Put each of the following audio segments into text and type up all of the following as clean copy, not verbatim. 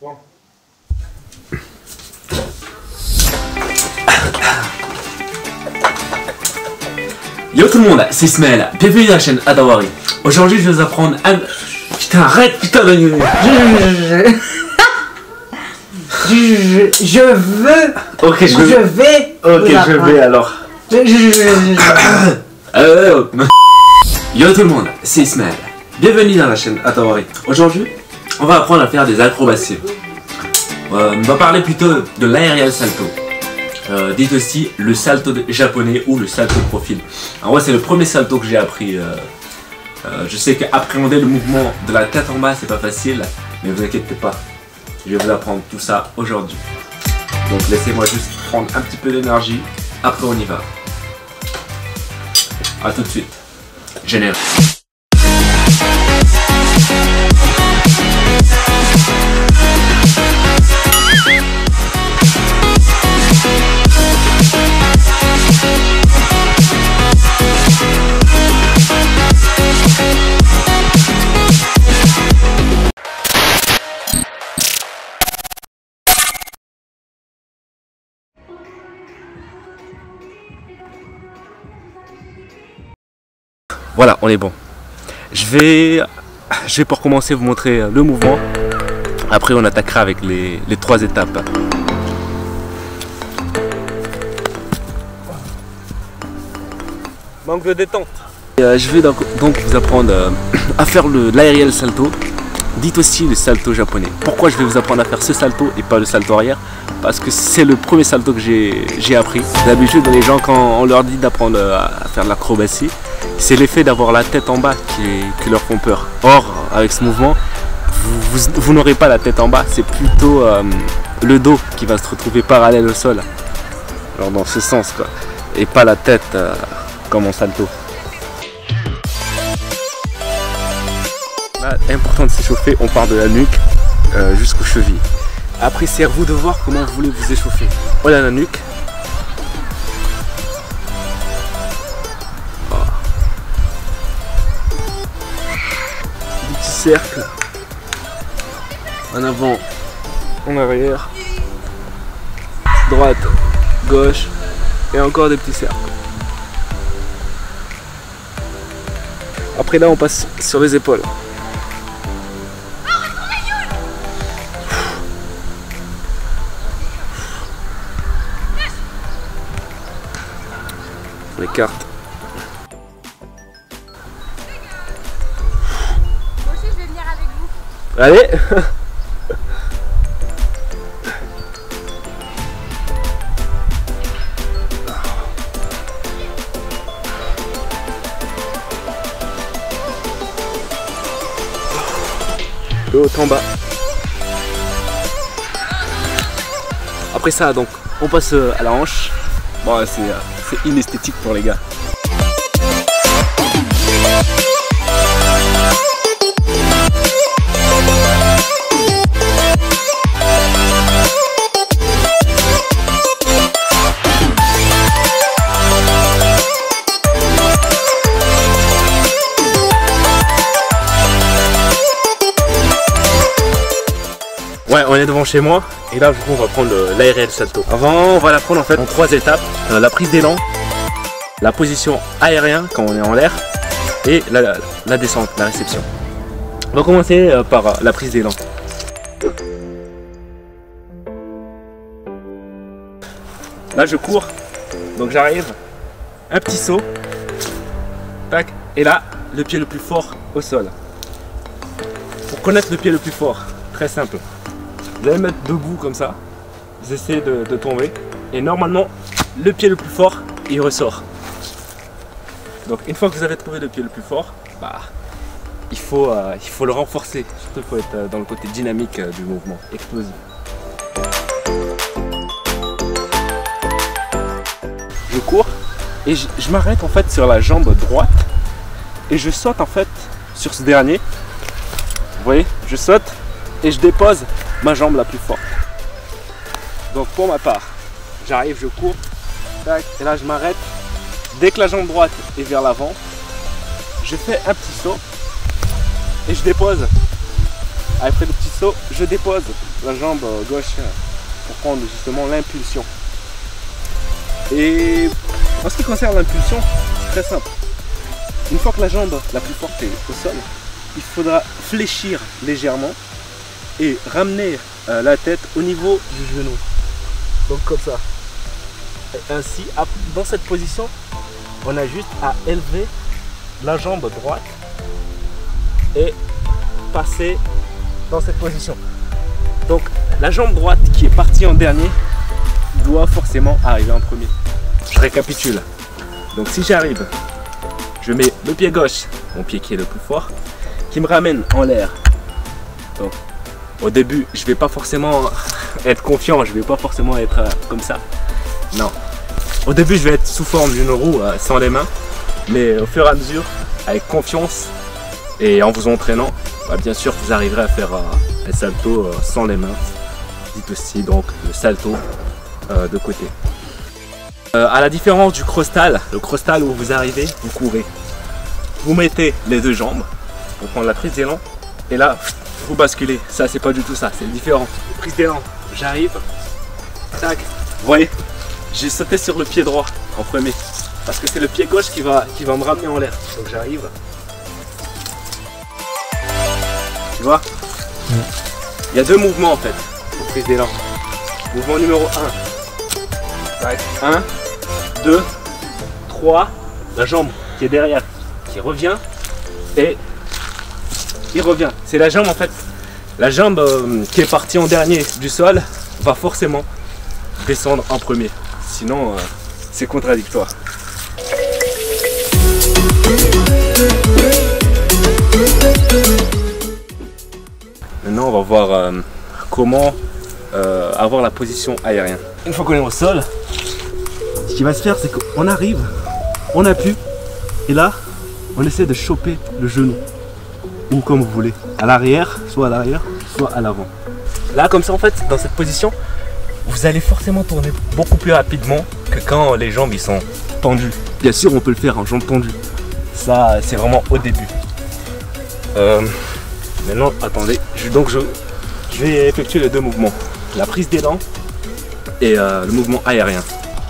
Bon. Yo tout le monde, c'est Ismaël, bienvenue dans la chaîne Adawari. Aujourd'hui je vais vous apprendre un... Putain arrête, putain de... Je veux. Ok, je vais. Ok, je vais alors. Yo tout le monde, c'est Ismaël. Bienvenue dans la chaîne Adawari. Aujourd'hui, on va apprendre à faire des acrobaties. On va parler plutôt de l'aérial salto. Dites aussi le salto japonais ou le salto de profil. En vrai, c'est le premier salto que j'ai appris. Je sais qu'appréhender le mouvement de la tête en bas, c'est pas facile, mais vous inquiétez pas. Je vais vous apprendre tout ça aujourd'hui. Donc laissez-moi juste prendre un petit peu d'énergie. Après, on y va. A tout de suite. Générique. Voilà, on est bon. Je vais pour commencer vous montrer le mouvement. Après, on attaquera avec les 3 étapes. Manque de détente. Je vais donc vous apprendre à faire l'aérial salto. Dites aussi le salto japonais. Pourquoi je vais vous apprendre à faire ce salto et pas le salto arrière? Parce que c'est le premier salto que j'ai appris. D'habitude, les gens, quand on leur dit d'apprendre à faire de l'acrobatie, c'est l'effet d'avoir la tête en bas qui leur font peur. Or, avec ce mouvement, vous n'aurez pas la tête en bas, c'est plutôt le dos qui va se retrouver parallèle au sol. Alors dans ce sens, quoi. Et pas la tête comme en salto. Là, important de s'échauffer, on part de la nuque jusqu'aux chevilles. Après, c'est à vous de voir comment vous voulez vous échauffer. Voilà la nuque. Cercle en avant, en arrière, droite, gauche et encore des petits cercles. Après là on passe sur les épaules. Les cartes. Allez. De haut en bas. Après ça, donc, on passe à la hanche. Bon, c'est inesthétique pour les gars. Ouais, on est devant chez moi et là on va prendre l'aérial salto. Avant, on va la prendre en fait en 3 étapes. La prise d'élan, la position aérienne quand on est en l'air et la descente, la réception. On va commencer par la prise d'élan. Là je cours, donc j'arrive, un petit saut, tac, et là le pied le plus fort au sol. Pour connaître le pied le plus fort, très simple. Vous allez mettre debout comme ça, vous essayez de tomber et normalement le pied le plus fort il ressort. Donc une fois que vous avez trouvé le pied le plus fort, bah, il faut le renforcer, surtout il faut être dans le côté dynamique du mouvement, explosif. Je cours et je m'arrête en fait sur la jambe droite et je saute en fait sur ce dernier. Vous voyez, je saute et je dépose ma jambe la plus forte. Donc pour ma part, j'arrive, je cours, tac, et là je m'arrête. Dès que la jambe droite est vers l'avant, je fais un petit saut et je dépose. Après le petit saut, je dépose la jambe gauche pour prendre justement l'impulsion. Et en ce qui concerne l'impulsion, c'est très simple. Une fois que la jambe la plus forte est au sol, il faudra fléchir légèrement et ramener la tête au niveau du genou. Donc comme ça. Et ainsi, dans cette position, on a juste à élever la jambe droite et passer dans cette position. Donc la jambe droite qui est partie en dernier doit forcément arriver en premier. Je récapitule. Donc si j'arrive, je mets le pied gauche, mon pied qui est le plus fort, qui me ramène en l'air. Donc au début, je vais pas forcément être confiant, je vais pas forcément être comme ça. Non. Au début, je vais être sous forme d'une roue sans les mains, mais au fur et à mesure, avec confiance et en vous entraînant, bah, bien sûr, vous arriverez à faire un salto sans les mains. Dites aussi donc le salto de côté. À la différence du cross-style, le cross-style où vous arrivez, vous courez. Vous mettez les deux jambes pour prendre la prise d'élan et là, vous basculez. Ça, c'est pas du tout ça, c'est différent. Prise d'élan, j'arrive, tac, vous voyez, j'ai sauté sur le pied droit en premier parce que c'est le pied gauche qui va me ramener en l'air. Donc j'arrive. Tu vois, il y a deux mouvements en fait pour prise d'élan. Mouvement numéro 1. 1, 2, 3. La jambe qui est derrière qui revient et il revient. C'est la jambe en fait. La jambe qui est partie en dernier du sol va forcément descendre en premier. Sinon, c'est contradictoire. Maintenant, on va voir comment avoir la position aérienne. Une fois qu'on est au sol, ce qui va se faire, c'est qu'on arrive, on appuie, et là, on essaie de choper le genou. Ou comme vous voulez, à l'arrière, soit à l'avant. Là, comme ça, en fait, dans cette position, vous allez forcément tourner beaucoup plus rapidement que quand les jambes ils sont tendues. Bien sûr, on peut le faire en jambes tendues. Ça, c'est vraiment au début. Maintenant, attendez, je vais effectuer les deux mouvements. La prise d'élan et le mouvement aérien.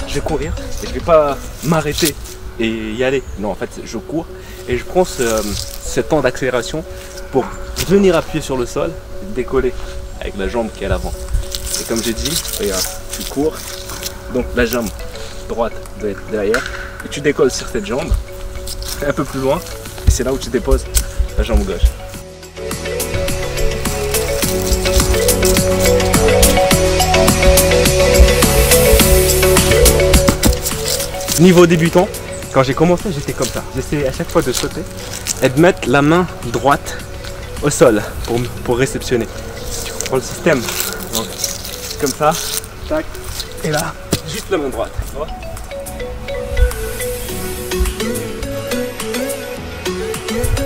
Je vais courir et je ne vais pas m'arrêter et y aller. Non, en fait, je cours et je prends ce temps d'accélération pour venir appuyer sur le sol et décoller avec la jambe qui est à l'avant. Et comme j'ai dit, regarde, tu cours, donc la jambe droite doit être derrière et tu décolles sur cette jambe un peu plus loin et c'est là où tu déposes la jambe gauche. Niveau débutant, quand j'ai commencé, j'étais comme ça. J'essayais à chaque fois de sauter et de mettre la main droite au sol pour réceptionner. Tu comprends le système? Donc, comme ça, tac, et là, juste la main droite. Tu vois?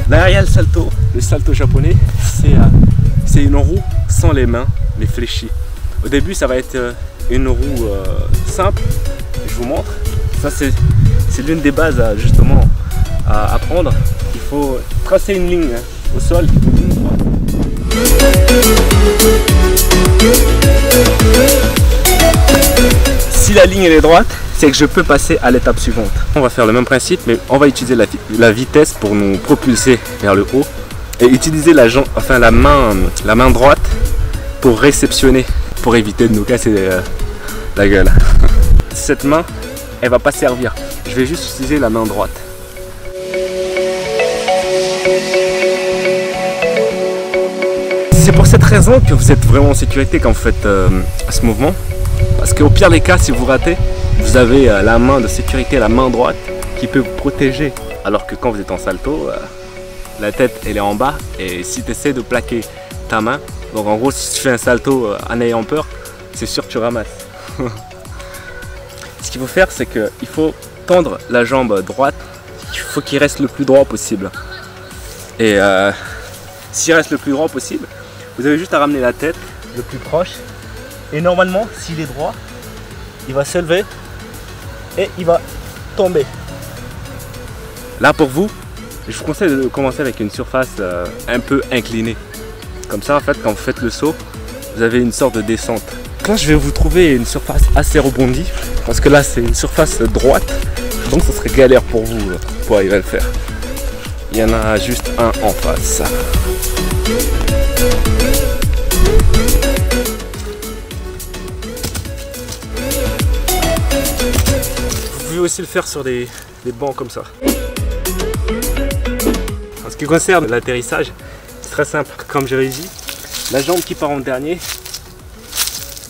L'aerial salto, le salto japonais, c'est une roue sans les mains, mais fléchie. Au début, ça va être une roue simple, je vous montre. Ça, c'est l'une des bases justement à apprendre. Il faut tracer une ligne au sol, une ligne droite. Si la ligne elle est droite, c'est que je peux passer à l'étape suivante. On va faire le même principe, mais on va utiliser la vitesse pour nous propulser vers le haut et utiliser la main droite pour réceptionner, pour éviter de nous casser la gueule. Cette main, elle va pas servir. Je vais juste utiliser la main droite. C'est pour cette raison que vous êtes vraiment en sécurité quand vous faites ce mouvement. Parce qu'au pire des cas, si vous ratez, vous avez la main de sécurité, la main droite, qui peut vous protéger. Alors que quand vous êtes en salto, la tête elle est en bas. Et si tu essaies de plaquer ta main, donc en gros si tu fais un salto en ayant peur, c'est sûr que tu ramasses. Ce qu'il faut faire, c'est qu'il faut tendre la jambe droite. Il faut qu'il reste le plus droit possible. Et s'il reste le plus droit possible, vous avez juste à ramener la tête le plus proche. Et normalement, s'il est droit, il va se lever et il va tomber. Là pour vous, je vous conseille de commencer avec une surface un peu inclinée. Comme ça, en fait, quand vous faites le saut, vous avez une sorte de descente. Là je vais vous trouver une surface assez rebondie, parce que là c'est une surface droite, donc ça serait galère pour vous pour arriver à le faire. Il y en a juste un en face. Vous pouvez aussi le faire sur des bancs comme ça. En ce qui concerne l'atterrissage, c'est très simple. Comme j'avais dit, la jambe qui part en dernier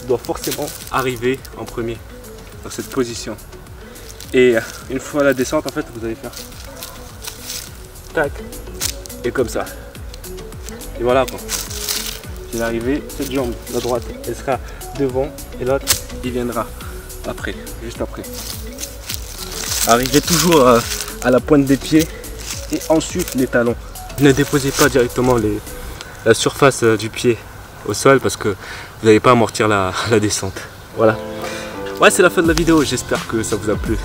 doit forcément arriver en premier dans cette position. Et une fois à la descente, en fait, vous allez faire tac et comme ça. Et voilà quoi. Il est arrivé, cette jambe, la droite, elle sera devant et l'autre, il viendra après, juste après. Arrivez toujours à la pointe des pieds et ensuite les talons. Ne déposez pas directement la surface du pied au sol parce que vous n'allez pas amortir la descente. Voilà. Ouais, c'est la fin de la vidéo, j'espère que ça vous a plu.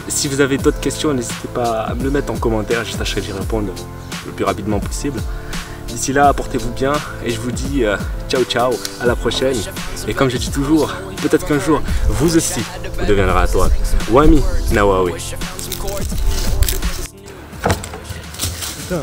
Si vous avez d'autres questions, n'hésitez pas à me le mettre en commentaire, je tâcherai d'y répondre le plus rapidement possible. D'ici là, portez-vous bien et je vous dis ciao ciao, à la prochaine. Et comme je dis toujours, peut-être qu'un jour, vous aussi, vous deviendrez à toi. Wami Nawawi. Putain.